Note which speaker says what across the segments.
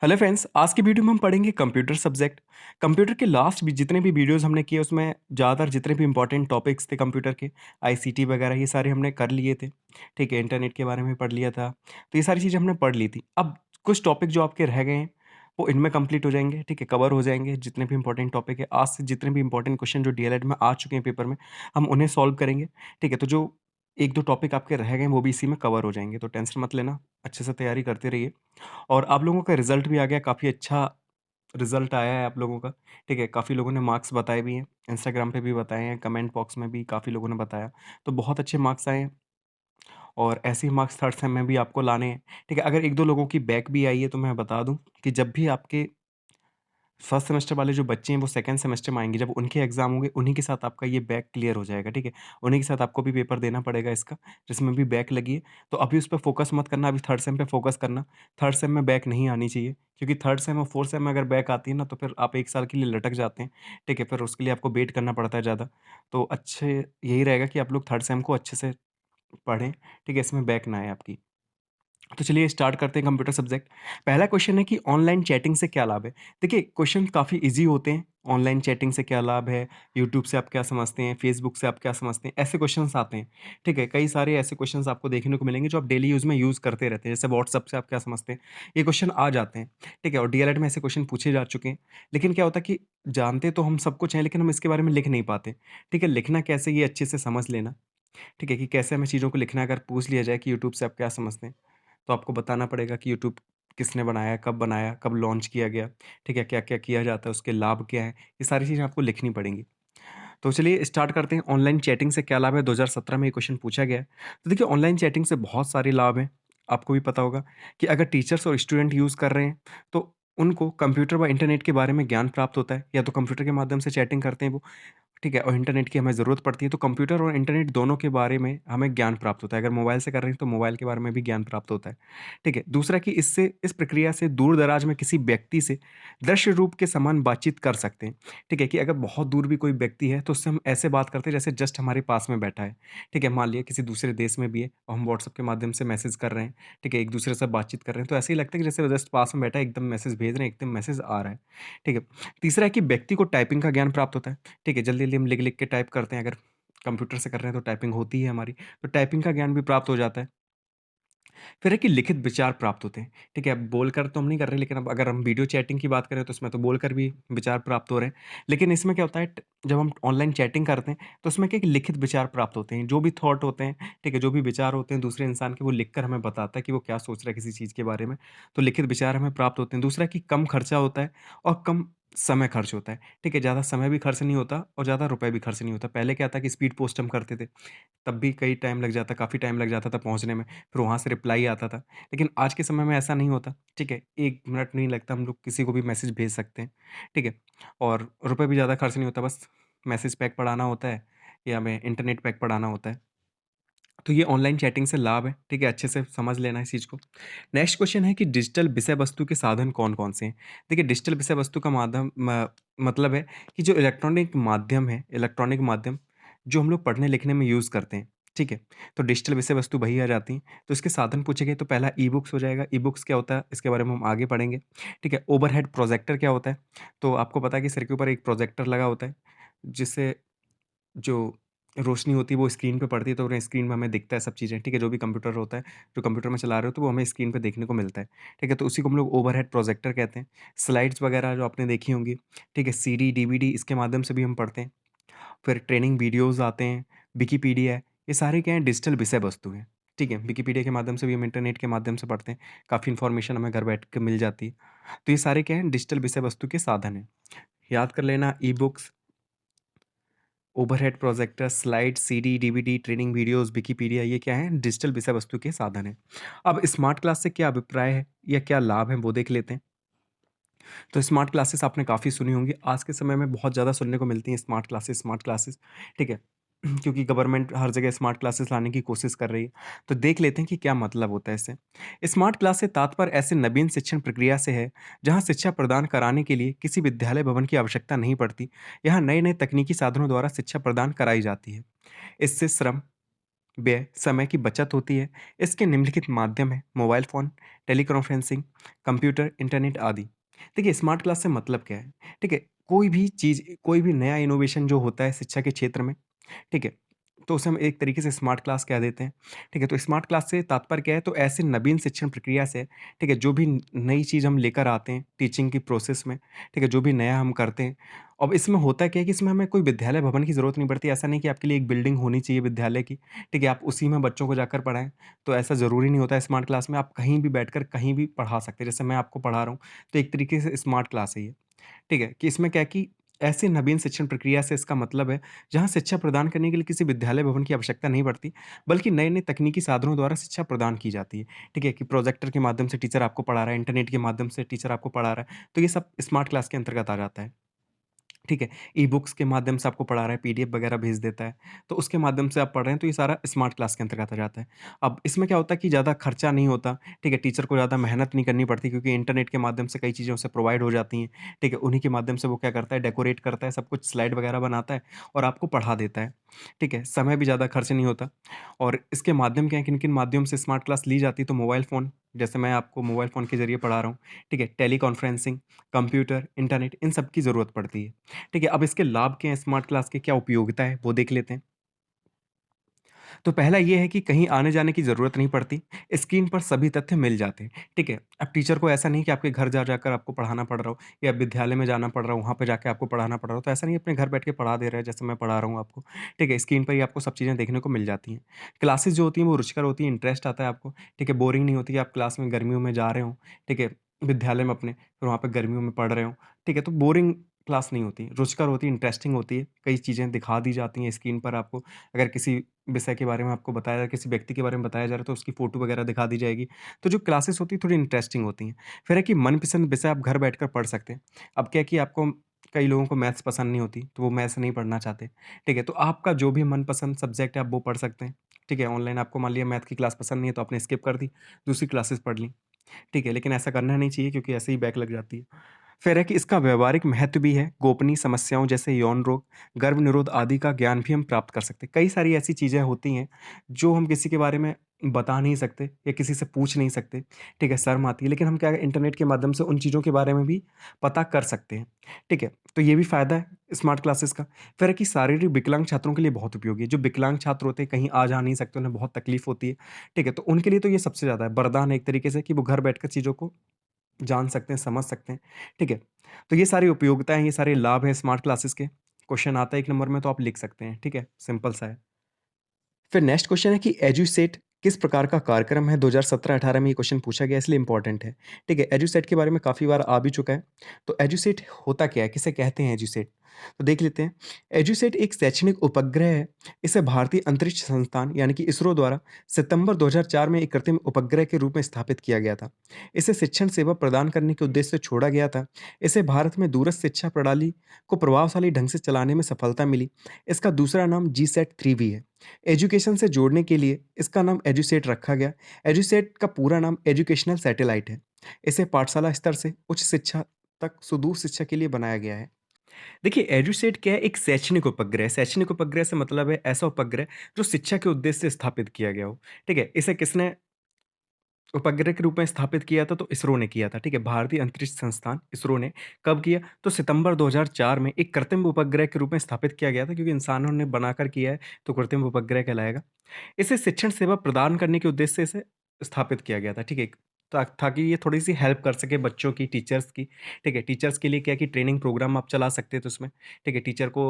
Speaker 1: Hello friends, आज की video में हम पढ़ेंगे कंप्यूटर सब्जेक्ट। कंप्यूटर के लास्ट भी जितने भी वीडियोस हमने किए उसमें ज़्यादातर जितने भी इंपॉर्टेंट टॉपिक्स थे कंप्यूटर के, आईसीटी वगैरह ये सारे हमने कर लिए थे। ठीक है, इंटरनेट के बारे में पढ़ लिया था, तो ये सारी चीज़ें हमने पढ़ ली थी। अब कुछ टॉपिक जो आपके रह गए हैं वो इनमें कंप्लीट हो जाएंगे। ठीक है, कवर हो जाएंगे जितने भी इंपॉर्टेंट टॉपिक है। आज से जितने भी इंपॉर्टेंट क्वेश्चन जो डीएलएड में आ चुके हैं पेपर में, हम उन्हें सॉल्व करेंगे। ठीक है, तो जो एक दो टॉपिक आपके रह गए हैं वो भी इसी में कवर हो जाएंगे, तो टेंशन मत लेना, अच्छे से तैयारी करते रहिए। और आप लोगों का रिज़ल्ट भी आ गया, काफ़ी अच्छा रिज़ल्ट आया है आप लोगों का। ठीक है, काफ़ी लोगों ने मार्क्स बताए भी हैं, इंस्टाग्राम पे भी बताए हैं, कमेंट बॉक्स में भी काफ़ी लोगों ने बताया। तो बहुत अच्छे मार्क्स आए हैं और ऐसे ही मार्क्स थर्ड सेम में भी आपको लाने हैं। ठीक है, अगर 1-2 लोगों की बैक भी आई है तो मैं बता दूँ कि जब भी आपके फर्स्ट सेमेस्टर वाले जो बच्चे हैं वो सेकंड सेमेस्टर में आएँगे, जब उनके एग्ज़ाम होंगे उन्हीं के साथ आपका ये बैक क्लियर हो जाएगा, ठीक है? उन्हीं के साथ आपको भी पेपर देना पड़ेगा इसका, जिसमें भी बैक लगी है। तो अभी उस पे फ़ोकस मत करना, अभी थर्ड सेम पे फ़ोकस करना। थर्ड सेम में बैक नहीं आनी चाहिए, क्योंकि थर्ड सेम और फोर्थ सेम में अगर बैक आती है ना तो फिर आप 1 साल के लिए लटक जाते हैं, ठीक है? फिर उसके लिए आपको वेट करना पड़ता है ज़्यादा। तो अच्छे यही रहेगा कि आप लोग थर्ड सेम को अच्छे से पढ़ें, ठीक है? इसमें बैक ना आए आपकी। तो चलिए स्टार्ट करते हैं कंप्यूटर सब्जेक्ट। पहला क्वेश्चन है कि ऑनलाइन चैटिंग से क्या लाभ है? देखिए क्वेश्चन काफ़ी ईज़ी होते हैं। ऑनलाइन चैटिंग से क्या लाभ है? यूट्यूब से आप क्या समझते हैं? फेसबुक से आप क्या समझते हैं? ऐसे क्वेश्चन्स आते हैं। ठीक है? कई सारे ऐसे क्वेश्चन्स आपको देखने को मिलेंगे जो आप डेली यूज़ में यूज़ करते रहते हैं। जैसे व्हाट्सएप से आप क्या समझते हैं? ये क्वेश्चन आ जाते हैं। ठीक है? और डीएलएड में ऐसे क्वेश्चन पूछे जा चुके हैं। लेकिन क्या होता है कि जानते तो हम सब कुछ हैं, लेकिन हम इसके बारे में लिख नहीं पाते। ठीक है? लिखना कैसे ये अच्छे से समझ लेना। ठीक है? कि कैसे हमें चीज़ों को लिखना है, अगर पूछ लिया जाए कि यूट्यूब से आप क्या समझते हैं? तो आपको बताना पड़ेगा कि यूट्यूब किसने बनाया, कब लॉन्च किया गया, ठीक है? क्या-क्या किया जाता है, उसके लाभ क्या हैं? ये सारी चीज़ें आपको लिखनी पड़ेंगी। तो चलिए स्टार्ट करते हैं, ऑनलाइन चैटिंग से क्या लाभ है? 2017 में ये क्वेश्चन पूछा गया है। तो देखिए ऑनलाइन चैटिंग से बहुत सारे लाभ हैं। आपको भी पता होगा कि अगर टीचर्स और स्टूडेंट यूज़ कर रहे हैं, तो उनको कंप्यूटर व इंटरनेट के बारे में ज्ञान प्राप्त होता है। या तो कंप्यूटर के माध्यम से चैटिंग करते हैं वो, ठीक है? और इंटरनेट की हमें ज़रूरत पड़ती है, तो कंप्यूटर और इंटरनेट दोनों के बारे में हमें ज्ञान प्राप्त होता है। अगर मोबाइल से कर रहे हैं, तो मोबाइल के बारे में भी ज्ञान प्राप्त होता है, ठीक है? दूसरा कि इससे इस प्रक्रिया से दूर-दराज में किसी व्यक्ति से दृश्य रूप के समान बातचीत कर सकते हैं, ठीक है? कि अगर बहुत दूर भी कोई व्यक्ति है, तो उससे हम ऐसे बात करते हैं जैसे जस्ट हमारे पास में बैठा है, ठीक है? मान लिया किसी दूसरे देश में भी है और हम व्हाट्सएप के माध्यम से मैसेज कर रहे हैं, ठीक है? एक-दूसरे से बातचीत कर रहे हैं, तो ऐसे ही लगता है कि जैसे जस्ट पास में बैठा है, एकदम मैसेज भेज रहे हैं, एकदम मैसेज आ रहा है, ठीक है? तीसरा है कि व्यक्ति को टाइपिंग का ज्ञान प्राप्त होता है। ठीक है, जल्दी-जल्दी हम लिख-लिख के टाइप करते हैं, अगर कंप्यूटर से कर रहे हैं तो टाइपिंग होती है हमारी, तो टाइपिंग का ज्ञान भी प्राप्त हो जाता है। फिर है कि लिखित विचार प्राप्त होते हैं, ठीक है? अब बोलकर तो हम नहीं कर रहे, लेकिन अब अगर हम वीडियो चैटिंग की बात करें तो उसमें तो बोलकर भी विचार प्राप्त हो रहे हैं। लेकिन इसमें क्या होता है जब हम ऑनलाइन चैटिंग करते हैं तो उसमें क्या है कि लिखित विचार प्राप्त होते हैं। जो भी थॉट होते हैं, ठीक है? जो भी विचार होते हैं दूसरे इंसान के, वो लिखकर हमें बताता है कि वो क्या सोच रहा है किसी चीज़ के बारे में। तो लिखित विचार हमें प्राप्त होते हैं। दूसरा कि कम खर्चा होता है और कम समय खर्च होता है, ठीक है? ज़्यादा समय भी खर्च नहीं होता और ज़्यादा रुपए भी खर्च नहीं होता। पहले क्या था कि स्पीड पोस्ट हम करते थे, तब भी कई टाइम लग जाता, काफ़ी टाइम लग जाता था पहुँचने में, फिर वहाँ से रिप्लाई आता था। लेकिन आज के समय में ऐसा नहीं होता, ठीक है? 1 मिनट नहीं लगता, हम लोग किसी को भी मैसेज भेज सकते हैं, ठीक है? और रुपए भी ज़्यादा खर्च नहीं होता, बस मैसेज पैक पढ़ाना होता है या हमें इंटरनेट पैक पढ़ाना होता है। तो ये ऑनलाइन चैटिंग से लाभ है, ठीक है? अच्छे से समझ लेना इस चीज़ को। नेक्स्ट क्वेश्चन है कि डिजिटल विषय वस्तु के साधन कौन-कौन से हैं? देखिए डिजिटल विषय वस्तु का माध्यम मतलब है कि जो इलेक्ट्रॉनिक माध्यम है, इलेक्ट्रॉनिक माध्यम जो हम लोग पढ़ने-लिखने में यूज़ करते हैं, ठीक है? तो डिजिटल विषय वस्तु वही आ जाती हैं। तो इसके साधन पूछे गए तो पहला ई-बुक्स हो जाएगा। ई-बुक्स क्या होता है? इसके बारे में हम आगे पढ़ेंगे, ठीक है? ओवरहेड प्रोजेक्टर क्या होता है? तो आपको पता है कि सिर के ऊपर एक प्रोजेक्टर लगा होता है, जिससे जो रोशनी होती है वो स्क्रीन पे पड़ती है, तो स्क्रीन में हमें दिखता है सब चीज़ें, ठीक है? जो भी कंप्यूटर होता है, जो कंप्यूटर में चला रहे हो तो वो हमें स्क्रीन पे देखने को मिलता है, ठीक है? तो उसी को हम लोग ओवरहेड प्रोजेक्टर कहते हैं। स्लाइड्स वगैरह जो आपने देखी होंगी, ठीक है? सीडी, डीवीडी इसके माध्यम से भी हम पढ़ते हैं। फिर ट्रेनिंग वीडियोज़ आते हैं, विकिपीडिया है, ये सारे क्या हैं डिजिटल विषय वस्तु हैं, ठीक है? विकिपीडिया के माध्यम से भी हम इंटरनेट के माध्यम से पढ़ते हैं, काफ़ी इन्फॉर्मेशन हमें घर बैठ के मिल जाती है। तो ये सारे क्या हैं डिजिटल विषय वस्तु के साधन हैं। याद कर लेना e-books, overhead projector, slide, CD, DVD, training videos, Wikipedia ये क्या हैं? डिजिटल विषय वस्तु के साधन हैं। अब स्मार्ट क्लास से क्या अभिप्राय है या क्या लाभ हैं वो देख लेते हैं। तो स्मार्ट क्लासेस आपने काफ़ी सुनी होंगी। आज के समय में बहुत ज़्यादा सुनने को मिलती हैं स्मार्ट क्लासेस, ठीक है? क्योंकि गवर्नमेंट हर जगह स्मार्ट क्लासेस लाने की कोशिश कर रही है। तो देख लेते हैं कि क्या मतलब होता है इससे। स्मार्ट क्लास से तात्पर्य ऐसे नवीन शिक्षण प्रक्रिया से है, जहाँ शिक्षा प्रदान कराने के लिए किसी विद्यालय भवन की आवश्यकता नहीं पड़ती। यहाँ नए-नए तकनीकी साधनों द्वारा शिक्षा प्रदान कराई जाती है। इससे श्रम, व्यय, समय की बचत होती है। इसके निम्नलिखित माध्यम हैं mobile phone, teleconferencing, computer, internet आदि। देखिए स्मार्ट क्लास से मतलब क्या है? ठीक है, कोई भी चीज़, कोई भी नया इनोवेशन जो होता है शिक्षा के क्षेत्र में, ठीक है? तो उसे हम एक तरीके से स्मार्ट क्लास कह देते हैं, ठीक है? तो स्मार्ट क्लास से तात्पर्य क्या है? तो ऐसे नवीन शिक्षण प्रक्रिया से, ठीक है, जो भी नई चीज़ हम लेकर आते हैं टीचिंग की प्रोसेस में, ठीक है, जो भी नया हम करते हैं। अब इसमें होता क्या है कि इसमें हमें कोई विद्यालय भवन की ज़रूरत नहीं पड़ती। ऐसा नहीं कि आपके लिए एक बिल्डिंग होनी चाहिए विद्यालय की, ठीक है? आप उसी में बच्चों को जाकर पढ़ाएँ, तो ऐसा ज़रूरी नहीं होता है स्मार्ट क्लास में। आप कहीं भी बैठकर कहीं भी पढ़ा सकते हैं। जैसे मैं आपको पढ़ा रहा हूँ, तो एक तरीके से स्मार्ट क्लास है ये। ठीक है? कि इसमें क्या है कि ऐसी नवीन शिक्षण प्रक्रिया से इसका मतलब है, जहाँ शिक्षा प्रदान करने के लिए किसी विद्यालय भवन की आवश्यकता नहीं पड़ती, बल्कि नए-नए तकनीकी साधनों द्वारा शिक्षा प्रदान की जाती है। ठीक है? कि प्रोजेक्टर के माध्यम से टीचर आपको पढ़ा रहा है, इंटरनेट के माध्यम से टीचर आपको पढ़ा रहा है, तो ये सब स्मार्ट क्लास के अंतर्गत आ जाता है। ठीक है? ई-बुक्स के माध्यम से आपको पढ़ा रहा है, पीडीएफ वगैरह भेज देता है, तो उसके माध्यम से आप पढ़ रहे हैं, तो ये सारा स्मार्ट क्लास के अंतर्गत आ जाता है। अब इसमें क्या होता है कि ज़्यादा खर्चा नहीं होता, ठीक है? टीचर को ज़्यादा मेहनत नहीं करनी पड़ती क्योंकि इंटरनेट के माध्यम से कई चीज़ें उसे प्रोवाइड हो जाती हैं, ठीक है? उन्हीं के माध्यम से वो क्या करता है, डेकोरेट करता है, सब कुछ स्लाइड वगैरह बनाता है और आपको पढ़ा देता है, ठीक है? समय भी ज़्यादा खर्च नहीं होता और इसके माध्यम क्या है, किन-किन माध्यम से स्मार्ट क्लास ली जाती है, तो मोबाइल फ़ोन, जैसे मैं आपको मोबाइल फ़ोन के ज़रिए पढ़ा रहा हूँ, ठीक है? टेलीकॉन्फ्रेंसिंग, कंप्यूटर, इंटरनेट इन सब की ज़रूरत पड़ती है। ठीक है, अब इसके लाभ क्या हैं, स्मार्ट क्लास की क्या उपयोगिता है, वो देख लेते हैं। तो पहला ये है कि कहीं आने-जाने की ज़रूरत नहीं पड़ती, स्क्रीन पर सभी तथ्य मिल जाते हैं, ठीक है? अब टीचर को ऐसा नहीं कि आपके घर जा-जाकर आपको पढ़ाना पड़ रहा हो या विद्यालय में जाना पड़ रहा हो, वहाँ पे जाके आपको पढ़ाना पड़ रहा हो, तो ऐसा नहीं है अपने घर बैठ के पढ़ा दे रहा है, जैसे मैं पढ़ा रहा हूँ आपको, ठीक है? स्क्रीन पर ही आपको सब चीज़ें देखने को मिल जाती हैं। क्लासेस जो होती हैं, वो रुचिकर होती हैं, इंटरेस्ट आता है आपको, ठीक है? बोरिंग नहीं होती कि आप क्लास में गर्मियों में जा रहे हो, ठीक है? विद्यालय में अपने, फिर वहाँ पे गर्मियों में पढ़ रहे हो, ठीक है? तो बोरिंग क्लास नहीं होती, रुचिकर होती है, इंटरेस्टिंग होती है, कई चीज़ें दिखा दी जाती हैं स्क्रीन पर आपको। अगर किसी विषय के बारे में आपको बताया जा किसी व्यक्ति के बारे में बताया जा रहा है तो उसकी फ़ोटो वगैरह दिखा दी जाएगी। तो जो क्लासेस होती हैं थोड़ी इंटरेस्टिंग होती हैं। फिर है कि मनपसंद विषय आप घर बैठकर पढ़ सकते हैं। अब क्या है कि आपको, कई लोगों को मैथ्स पसंद नहीं होती, तो वो मैथ्स नहीं पढ़ना चाहते, ठीक है? तो आपका जो भी मनपसंद सब्जेक्ट है आप वो पढ़ सकते हैं, ठीक है? ऑनलाइन आपको मान लिया मैथ की क्लास पसंद नहीं है तो आपने स्किप कर दी, दूसरी क्लासेस पढ़ ली, ठीक है? लेकिन ऐसा करना नहीं चाहिए क्योंकि ऐसे ही बैक लग जाती है। फिर है कि इसका व्यावहारिक महत्व भी है, गोपनीय समस्याओं जैसे यौन रोग, गर्भ-निरोध आदि का ज्ञान भी हम प्राप्त कर सकते हैं। कई सारी ऐसी चीज़ें होती हैं, जो हम किसी के बारे में बता नहीं सकते या किसी से पूछ नहीं सकते, ठीक है? शर्म आती है, लेकिन हम क्या है इंटरनेट के माध्यम से उन चीज़ों के बारे में भी पता कर सकते हैं, ठीक है? तो ये भी फ़ायदा है स्मार्ट क्लासेस का। फिर है कि शारीरिक विकलांग छात्रों के लिए बहुत उपयोगी है। जो विकलांग छात्र होते हैं, कहीं आ-जा नहीं सकते, उन्हें बहुत तकलीफ़ होती है, ठीक है? तो उनके लिए तो ये सबसे ज़्यादा है, वरदान है एक तरीके से कि वो घर बैठकर चीज़ों को जान सकते हैं, समझ सकते हैं, ठीक है? तो ये सारी उपयोगिताएँ, ये सारे लाभ हैं स्मार्ट क्लासेस के। क्वेश्चन आता है 1 नंबर में तो आप लिख सकते हैं, ठीक है? सिंपल सा है। फिर नेक्स्ट क्वेश्चन है कि एजुसेट किस प्रकार का कार्यक्रम है? 2017-18 में ये क्वेश्चन पूछा गया है इसलिए इम्पोर्टेंट है। ठीक है, एजुसेट के बारे में काफ़ी बार आ भी चुका है। तो एजुसेट होता क्या है? किसे कहते हैं एजुसेट? तो देख लेते हैं। एजुसेट एक शैक्षणिक उपग्रह है। इसे भारतीय अंतरिक्ष संस्थान यानी कि इसरो द्वारा सितंबर 2004 में एक कृत्रिम उपग्रह के रूप में स्थापित किया गया था। इसे शिक्षण सेवा प्रदान करने के उद्देश्य से छोड़ा गया था। इसे भारत में दूरस्थ शिक्षा प्रणाली को प्रभावशाली ढंग से चलाने में सफलता मिली। इसका दूसरा नाम जीसैट 3 भी है। एजुकेशन से जोड़ने के लिए इसका नाम एजुसेट रखा गया। एजुसेट का पूरा नाम एजुकेशनल सैटेलाइट है। इसे पाठशाला स्तर से उच्च शिक्षा तक सुदूर शिक्षा के लिए बनाया गया है। देखिए एजुसेट क्या है, एक शैक्षणिक उपग्रह है। शैक्षणिक उपग्रह से मतलब है ऐसा उपग्रह जो शिक्षा के उद्देश्य से स्थापित किया गया हो। ठीक है? इसे किसने उपग्रह के रूप में स्थापित किया था? तो इसरो ने किया था, ठीक है? भारतीय अंतरिक्ष संस्थान इसरो ने कब किया? तो सितंबर 2004 में एक कृत्रिम उपग्रह के रूप में स्थापित किया गया था क्योंकि इंसानों ने बनाकर किया है, तो कृत्रिम उपग्रह कहलाएगा। इसे शिक्षण सेवा प्रदान करने के उद्देश्य से इसे स्थापित किया गया था, ठीक है? ताकि ये थोड़ी-सी हेल्प कर सके बच्चों की, टीचर्स की, ठीक है? टीचर्स के लिए क्या है कि ट्रेनिंग प्रोग्राम आप चला सकते थे उसमें, ठीक है? टीचर को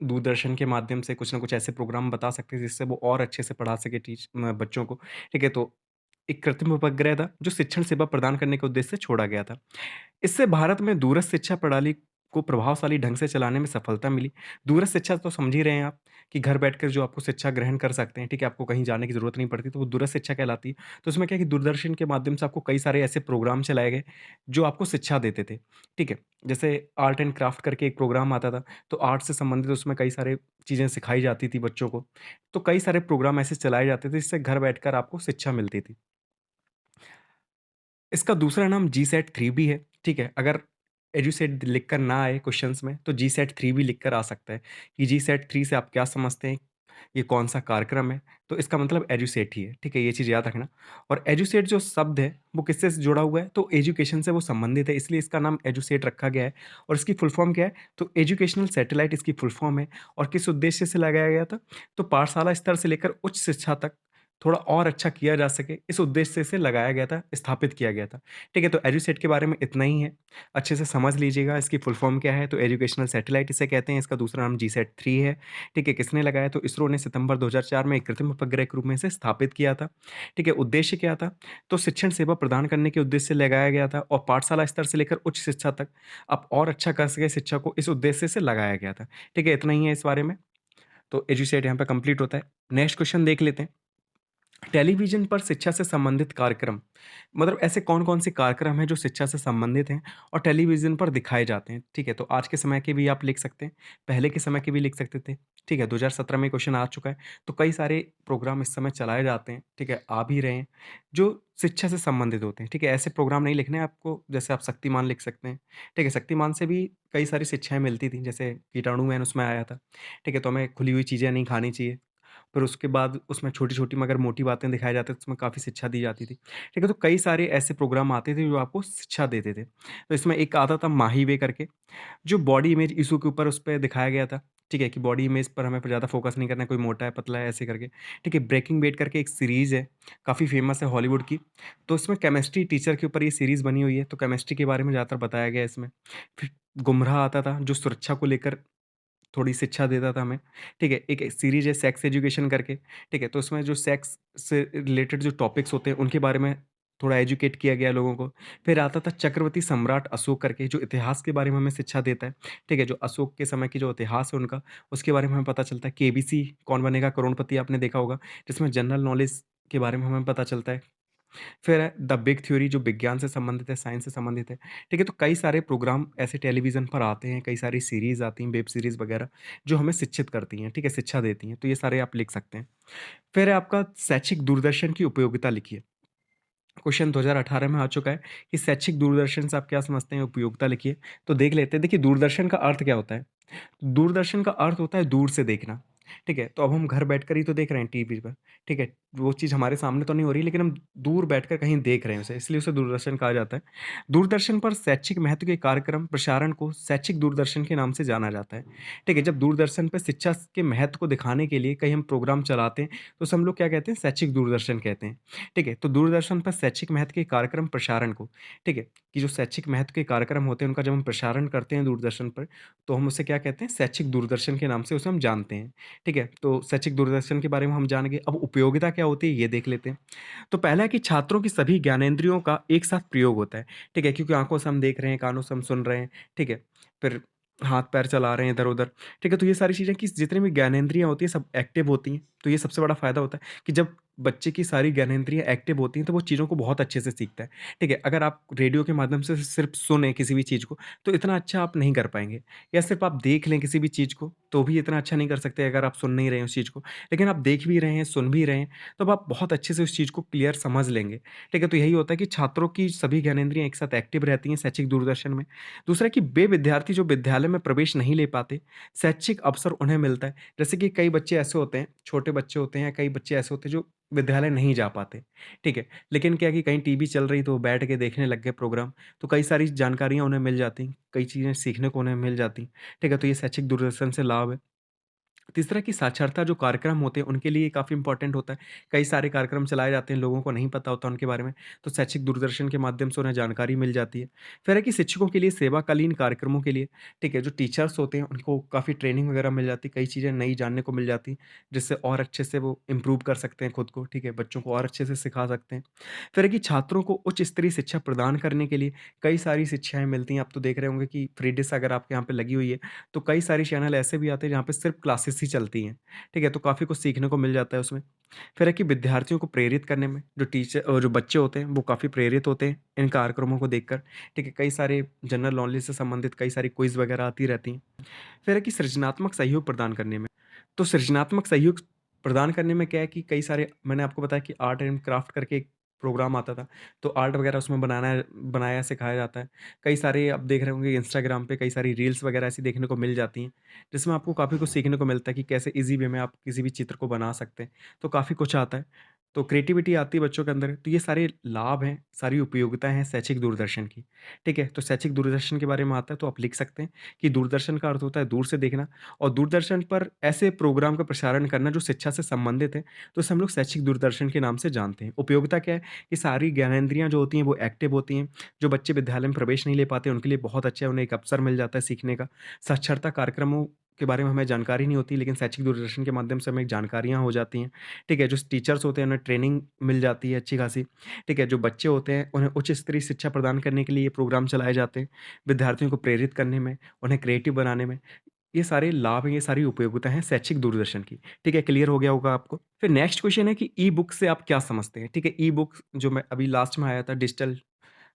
Speaker 1: दूरदर्शन के माध्यम से कुछ न कुछ ऐसे प्रोग्राम बता सकते हैं जिससे वो और अच्छे से पढ़ा सके बच्चों को, ठीक है? तो एक कृत्रिम उपग्रह था जो शिक्षण सेवा प्रदान करने के उद्देश्य से छोड़ा गया था। इससे भारत में दूरस्थ शिक्षा प्रणाली को प्रभावशाली ढंग से चलाने में सफलता मिली। दूरस्थ शिक्षा तो समझ ही रहे हैं आप कि घर बैठकर जो आपको शिक्षा ग्रहण कर सकते हैं, ठीक है? आपको कहीं जाने की ज़रूरत नहीं पड़ती, तो वो दूरस्थ शिक्षा कहलाती है। तो उसमें क्या है कि दूरदर्शन के माध्यम से आपको कई सारे ऐसे प्रोग्राम चलाए गए, जो आपको शिक्षा देते थे, ठीक है? जैसे आर्ट एंड क्राफ्ट करके एक प्रोग्राम आता था, तो आर्ट से संबंधित उसमें कई सारे चीज़ें सिखाई जाती थी बच्चों को। तो कई सारे प्रोग्राम ऐसे चलाए जाते थे, जिससे घर बैठकर आपको शिक्षा मिलती थी। इसका दूसरा नाम जीसैट 3 भी है, ठीक है? अगर एजुसेट लिखकर ना आए क्वेश्चंस में, तो जीसैट 3 भी लिखकर आ सकता है, कि जीसैट 3 से आप क्या समझते हैं? ये कौन-सा कार्यक्रम है, तो इसका मतलब एजुसेट ही है, ठीक है? ये चीज़ याद रखना। और एजुसेट जो शब्द है, वो किससे जुड़ा हुआ है? तो एजुकेशन से वो संबंधित है, इसलिए इसका नाम एजुसेट रखा गया है। और इसकी फुल फॉर्म क्या है? तो एजुकेशनल सैटेलाइट इसकी फुल फॉर्म है। और किस उद्देश्य से लगाया गया था? तो पाठशाला स्तर से लेकर उच्च शिक्षा तक थोड़ा और अच्छा किया जा सके, इस उद्देश्य से लगाया गया था, स्थापित किया गया था। ठीक है? तो एजुसेट के बारे में इतना ही है। अच्छे से समझ लीजिएगा इसकी फुल फॉर्म क्या है, तो एजुकेशनल सैटेलाइट इसे कहते हैं, इसका दूसरा नाम जीसैट-3 है। ठीक है? किसने लगाया? तो इसरो ने सितंबर 2004 में एक कृत्रिम उपग्रह के रूप में इसे स्थापित किया था। ठीक है? उद्देश्य क्या था? तो शिक्षण सेवा प्रदान करने के उद्देश्य से लगाया गया था और पाठशाला स्तर से लेकर उच्च शिक्षा तक आप और अच्छा कर सकें शिक्षा को, इस उद्देश्य से लगाया गया था। ठीक है? इतना ही है इस बारे में। तो एजुसेट यहाँ पे कंप्लीट होता है। नेक्स्ट क्वेश्चन देख लेते हैं। टेलीविज़न पर शिक्षा से संबंधित कार्यक्रम, मतलब ऐसे कौन-कौन से कार्यक्रम हैं जो शिक्षा से संबंधित हैं और टेलीविज़न पर दिखाए जाते हैं, ठीक है? तो आज के समय के भी आप लिख सकते हैं, पहले के समय के भी लिख सकते थे, ठीक है? 2017 में क्वेश्चन आ चुका है, तो कई सारे प्रोग्राम इस समय चलाए जाते हैं, ठीक है? आ भी रहे हैं, जो शिक्षा से संबंधित होते हैं, ठीक है? ऐसे प्रोग्राम नहीं लिखने हैं आपको, जैसे आप शक्तिमान लिख सकते हैं, ठीक है? शक्तिमान से भी कई सारी शिक्षाएँ मिलती थी, जैसे कीटाणु मैन उसमें आया था, ठीक है? तो हमें खुली हुई चीज़ें नहीं खानी चाहिए। फिर उसके बाद उसमें छोटी-छोटी मगर मोटी बातें दिखाए जाते थे, उसमें काफ़ी शिक्षा दी जाती थी। ठीक है, तो कई सारे ऐसे प्रोग्राम आते थे जो आपको शिक्षा देते थे। तो इसमें एक आता था माही वे करके, जो बॉडी इमेज इश्यू के ऊपर उसपे दिखाया गया था। ठीक है, कि बॉडी इमेज पर हमें ज़्यादा फ़ोकस नहीं करना है, कोई मोटा है, पतला है, ऐसे करके। ठीक है, ब्रेकिंग बैड करके एक सीरीज़ है, काफ़ी फ़ेमस है हॉलीवुड की। तो इसमें केमिस्ट्री टीचर के ऊपर ये सीरीज़ बनी हुई है, तो केमिस्ट्री के बारे में ज़्यादातर बताया गया है इसमें। फिर गुमराह आता था, जो सुरक्षा को लेकर थोड़ी शिक्षा देता था हमें, ठीक है? एक सीरीज़ है सेक्स एजुकेशन करके, ठीक है? तो उसमें जो सेक्स से रिलेटेड जो टॉपिक्स होते हैं, उनके बारे में थोड़ा एजुकेट किया गया है लोगों को। फिर आता था चक्रवर्ती सम्राट अशोक करके, जो इतिहास के बारे में हमें शिक्षा देता है, ठीक है? जो अशोक के समय की जो इतिहास है उनका, उसके बारे में हमें पता चलता है। केबीसी कौन बनेगा करोड़पति आपने देखा होगा, जिसमें जनरल नॉलेज के बारे में हमें पता चलता है। फिर है द बिग थ्योरी, जो विज्ञान से संबंधित है, साइंस से संबंधित है। ठीक है? तो कई सारे प्रोग्राम ऐसे टेलीविज़न पर आते हैं, कई सारी सीरीज़ आती हैं, वेब सीरीज़ वगैरह, जो हमें शिक्षित करती हैं, ठीक है? शिक्षा देती हैं। तो ये सारे आप लिख सकते हैं। फिर है आपका शैक्षिक दूरदर्शन की उपयोगिता लिखिए। क्वेश्चन 2018 में आ चुका है कि शैक्षिक दूरदर्शन से आप क्या समझते हैं? उपयोगिता लिखिए। तो देख लेते हैं। देखिए, दूरदर्शन का अर्थ क्या होता है? दूरदर्शन का अर्थ होता है दूर से देखना, ठीक है? तो अब हम घर बैठकर ही तो देख रहे हैं टीवी पर, ठीक है? वो चीज़ हमारे सामने तो नहीं हो रही, लेकिन हम दूर बैठकर कहीं देख रहे हैं उसे, इसलिए उसे दूरदर्शन कहा जाता है। दूरदर्शन पर शैक्षिक महत्व के कार्यक्रम प्रसारण को शैक्षिक दूरदर्शन के नाम से जाना जाता है, ठीक है? जब दूरदर्शन पे शिक्षा के महत्व को दिखाने के लिए कहीं हम प्रोग्राम चलाते हैं, तो उसे हम लोग क्या कहते हैं? शैक्षिक दूरदर्शन कहते हैं, ठीक है? तो दूरदर्शन पर शैक्षिक महत्व के कार्यक्रम प्रसारण को, ठीक है? कि जो शैक्षिक महत्व के कार्यक्रम होते हैं, उनका जब हम प्रसारण करते हैं दूरदर्शन पर, तो हम उसे क्या कहते हैं? शैक्षिक दूरदर्शन के नाम से उसे हम जानते हैं, ठीक है? तो शैक्षिक दूरदर्शन के बारे में हम जान गए, अब उपयोगिता क्या होती है ये देख लेते हैं। तो पहला है कि छात्रों की सभी ज्ञानेंद्रियों का एक साथ प्रयोग होता है, ठीक है? क्योंकि आँखों से हम देख रहे हैं, कानों से हम सुन रहे हैं, ठीक है? फिर हाथ-पैर चला रहे हैं इधर-उधर, ठीक है? तो ये सारी चीज़ें कि जितनी भी ज्ञानेंद्रियाँ होती हैं सब एक्टिव होती हैं, तो ये सबसे बड़ा फ़ायदा होता है कि जब बच्चे की सारी ज्ञानेंद्रियाँ एक्टिव होती हैं, तो वो चीज़ों को बहुत अच्छे से सीखता है, ठीक है? अगर आप रेडियो के माध्यम से सिर्फ़ सुनें किसी भी चीज़ को, तो इतना अच्छा आप नहीं कर पाएँगे। या सिर्फ़ आप देख लें किसी भी चीज़ को, तो भी इतना अच्छा नहीं कर सकते अगर आप सुन नहीं रहे हैं उस चीज़ को। लेकिन आप देख भी रहे हैं, सुन भी रहे हैं, तब आप बहुत अच्छे से उस चीज़ को क्लियर समझ लेंगे, ठीक है? तो यही होता है कि छात्रों की सभी ज्ञानेंद्रियाँ एक साथ एक्टिव रहती हैं शैक्षिक दूरदर्शन में। दूसरा कि वे विद्यार्थी जो विद्यालय में प्रवेश नहीं ले पाते, शैक्षिक अवसर उन्हें मिलता है। जैसे कि कई बच्चे ऐसे होते हैं, छोटे बच्चे होते हैं, कई बच्चे ऐसे होते हैं जो विद्यालय नहीं जा पाते, ठीक है? लेकिन क्या है कि कहीं टीवी चल रही तो वो बैठ के देखने लग गए प्रोग्राम, तो कई सारी जानकारियाँ उन्हें मिल जाती, कई चीज़ें सीखने को उन्हें मिल जाती, ठीक है? तो ये शैक्षिक दूरदर्शन से लाभ है। तीसरा कि साक्षरता जो कार्यक्रम होते हैं उनके लिए काफ़ी इम्पोर्टेंट होता है। कई सारे कार्यक्रम चलाए जाते हैं, लोगों को नहीं पता होता उनके बारे में, तो शैक्षिक दूरदर्शन के माध्यम से उन्हें जानकारी मिल जाती है। फिर है कि शिक्षकों के लिए सेवाकालीन कार्यक्रमों के लिए, ठीक है, जो टीचर्स होते हैं उनको काफ़ी ट्रेनिंग वगैरह मिल जाती है, कई चीज़ें नई जानने को मिल जाती हैं, जिससे और अच्छे से वो इम्प्रूव कर सकते हैं खुद को, ठीक है, बच्चों को और अच्छे से सिखा सकते हैं। फिर है कि छात्रों को उच्च स्तरीय शिक्षा प्रदान करने के लिए कई सारी शिक्षाएँ मिलती हैं। आप तो देख रहे होंगे कि फ्री डिश अगर आपके यहाँ पे लगी हुई है, तो कई सारी चैनल ऐसे भी आते हैं जहाँ पे सिर्फ़ क्लासेस ही चलती हैं, ठीक है? तो काफ़ी कुछ सीखने को मिल जाता है उसमें। फिर है कि विद्यार्थियों को प्रेरित करने में जो बच्चे होते हैं वो काफ़ी प्रेरित होते हैं इन कार्यक्रमों को देखकर, ठीक है? कई सारे जनरल नॉलेज से संबंधित कई सारी क्विज़ वगैरह आती रहती हैं। फिर है कि सृजनात्मक सहयोग प्रदान करने में। तो सृजनात्मक सहयोग प्रदान करने में क्या है कि कई सारे मैंने आपको बताया कि आर्ट एंड क्राफ्ट करके एक प्रोग्राम आता था, तो आर्ट वगैरह उसमें बनाया सिखाया जाता है। कई सारे आप देख रहे होंगे इंस्टाग्राम पे कई सारी रील्स वगैरह ऐसी देखने को मिल जाती हैं, जिसमें आपको काफ़ी कुछ सीखने को मिलता है कि कैसे ईज़ी वे में आप किसी भी चित्र को बना सकते हैं। तो काफ़ी कुछ आता है, तो क्रिएटिविटी आती है बच्चों के अंदर। तो ये सारे लाभ हैं, सारी उपयोगिताएँ हैं शैक्षिक दूरदर्शन की, ठीक है? तो शैक्षिक दूरदर्शन के बारे में आता है तो आप लिख सकते हैं कि दूरदर्शन का अर्थ होता है दूर से देखना, और दूरदर्शन पर ऐसे प्रोग्राम का प्रसारण करना जो शिक्षा से संबंधित है, तो इसे हम लोग शैक्षिक दूरदर्शन के नाम से जानते हैं। उपयोगिता क्या है? कि सारी ज्ञानेंद्रियाँ जो होती हैं वो एक्टिव होती हैं। जो बच्चे विद्यालय में प्रवेश नहीं ले पाते उनके लिए बहुत अच्छा है, उन्हें एक अवसर मिल जाता है सीखने का। साक्षरता कार्यक्रमों के बारे में हमें जानकारी नहीं होती, लेकिन शैक्षिक दूरदर्शन के माध्यम से हमें जानकारियाँ हो जाती हैं। ठीक है? जो टीचर्स होते हैं उन्हें ट्रेनिंग मिल जाती है अच्छी खासी। ठीक है? जो बच्चे होते हैं उन्हें उच्च स्तरीय शिक्षा प्रदान करने के लिए ये प्रोग्राम चलाए जाते हैं। विद्यार्थियों को प्रेरित करने में, उन्हें क्रिएटिव बनाने में। ये सारे लाभ हैं, ये सारी उपयोगिता हैं शैक्षिक दूरदर्शन की। ठीक है? क्लियर हो गया होगा आपको। फिर नेक्स्ट क्वेश्चन है कि ई-बुक से आप क्या समझते हैं? ठीक है? ई-बुक जो मैं अभी लास्ट में आया था डिजिटल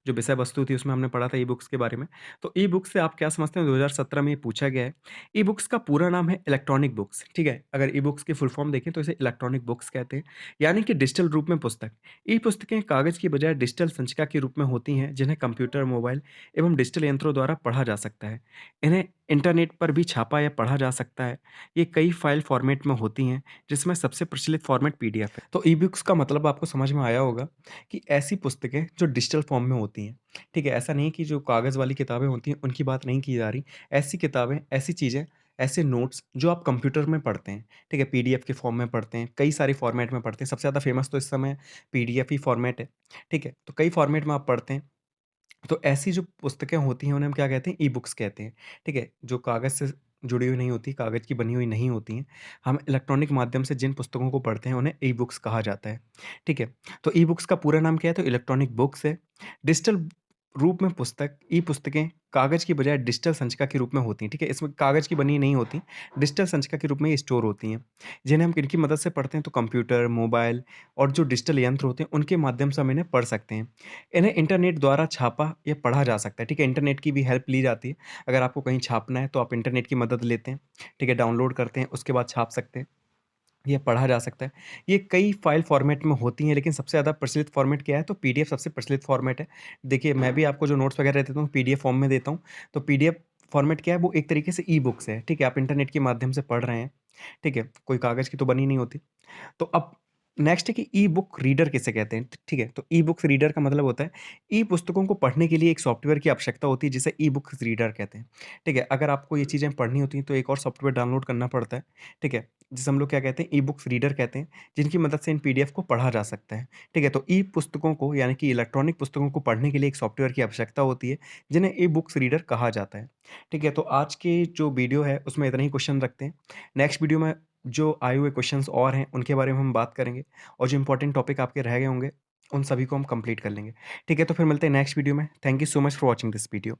Speaker 1: जो विषय वस्तु थी उसमें हमने पढ़ा था ई-बुक्स के बारे में। तो ई-बुक्स से आप क्या समझते हैं? 2017 में ये पूछा गया है। ई-बुक्स का पूरा नाम है इलेक्ट्रॉनिक बुक्स, ठीक है? अगर ई-बुक्स की फुल फॉर्म देखें तो इसे इलेक्ट्रॉनिक बुक्स कहते हैं, यानी कि डिजिटल रूप में पुस्तक। ई-पुस्तकें कागज़ की बजाय डिजिटल संचिका के रूप में होती हैं, जिन्हें कंप्यूटर, मोबाइल एवं डिजिटल यंत्रों द्वारा पढ़ा जा सकता है। इन्हें इंटरनेट पर भी छापा या पढ़ा जा सकता है। ये कई फाइल फॉर्मेट में होती हैं, जिसमें सबसे प्रचलित फॉर्मेट पीडीएफ है। तो ई-बुक्स का मतलब आपको समझ में आया होगा कि ऐसी पुस्तकें जो डिजिटल फॉर्म में होती हैं, ठीक है? ऐसा नहीं कि जो कागज़ वाली किताबें होती हैं, उनकी बात नहीं की जा रही। ऐसी किताबें, ऐसी चीज़ें, ऐसे नोट्स जो आप कंप्यूटर में पढ़ते हैं, ठीक है? पीडीएफ के फॉर्म में पढ़ते हैं, कई सारे फॉर्मेट में पढ़ते हैं। सबसे ज़्यादा फेमस तो इस समय पीडीएफ ही फॉर्मेट है, ठीक है? तो कई फॉर्मेट में आप पढ़ते हैं। तो ऐसी जो पुस्तकें होती हैं, उन्हें हम क्या कहते हैं? ई-बुक्स कहते हैं, ठीक है? जो कागज़ से जुड़ी हुई नहीं होती, कागज़ की बनी हुई नहीं होती हैं। हम इलेक्ट्रॉनिक माध्यम से जिन पुस्तकों को पढ़ते हैं, उन्हें ई-बुक्स कहा जाता है, ठीक है? तो ई-बुक्स का पूरा नाम क्या है? तो इलेक्ट्रॉनिक बुक्स है। डिजिटल रूप में पुस्तक, ई-पुस्तकें कागज़ की बजाय डिजिटल संचिका के रूप में होती हैं, ठीक है? इसमें कागज़ की बनी नहीं होती, डिजिटल संचिका के रूप में ये स्टोर होती हैं, जिन्हें हम किनकी मदद से पढ़ते हैं? तो कंप्यूटर, मोबाइल और जो डिजिटल यंत्र होते हैं, उनके माध्यम से हम इन्हें पढ़ सकते हैं। इन्हें इंटरनेट द्वारा छापा या पढ़ा जा सकता है, ठीक है? इंटरनेट की भी हेल्प ली जाती है। अगर आपको कहीं छापना है, तो आप इंटरनेट की मदद लेते हैं, ठीक है? डाउनलोड करते हैं, उसके बाद छाप सकते हैं। ये पढ़ा जा सकता है। ये कई फ़ाइल फ़ॉर्मेट में होती हैं, लेकिन सबसे ज़्यादा प्रचलित फ़ॉर्मेट क्या है? तो पीडीएफ सबसे प्रचलित फ़ॉर्मेट है। देखिए, मैं भी आपको जो नोट्स वगैरह देता हूँ, पीडीएफ फ़ॉर्म में देता हूँ। तो पीडीएफ फ़ॉर्मेट क्या है? वो एक तरीके से ई-बुक्स है, ठीक है? आप इंटरनेट के माध्यम से पढ़ रहे हैं, ठीक है? कोई कागज़ की तो बनी नहीं होती। तो अब नेक्स्ट है कि ई-बुक रीडर किसे कहते हैं? ठीक है, तो ई-बुक्स रीडर का मतलब होता है ई-पुस्तकों को पढ़ने के लिए एक सॉफ्टवेयर की आवश्यकता होती है जिसे ई-बुक्स रीडर कहते हैं। ठीक है, अगर आपको ये चीज़ें पढ़नी होती हैं तो एक और सॉफ्टवेयर डाउनलोड करना पड़ता है। ठीक है, जिसे हम लोग क्या कहते हैं? ई-बुक्स रीडर कहते हैं, जिनकी मदद से इन पीडीएफ को पढ़ा जा सकता है। ठीक है, तो ई-पुस्तकों को यानी कि इलेक्ट्रॉनिक पुस्तकों को पढ़ने के लिए एक सॉफ्टवेयर की आवश्यकता होती है, जिन्हें ई-बुक्स रीडर कहा जाता है। ठीक है, तो आज की जो वीडियो है उसमें इतने ही क्वेश्चन रखते हैं। नेक्स्ट वीडियो में जो आए हुए क्वेश्चंस और हैं, उनके बारे में हम बात करेंगे और जो इम्पोर्टेंट टॉपिक आपके रह गए होंगे, उन सभी को हम कंप्लीट कर लेंगे। ठीक है, तो फिर मिलते हैं नेक्स्ट वीडियो में। Thank you so much for watching this video.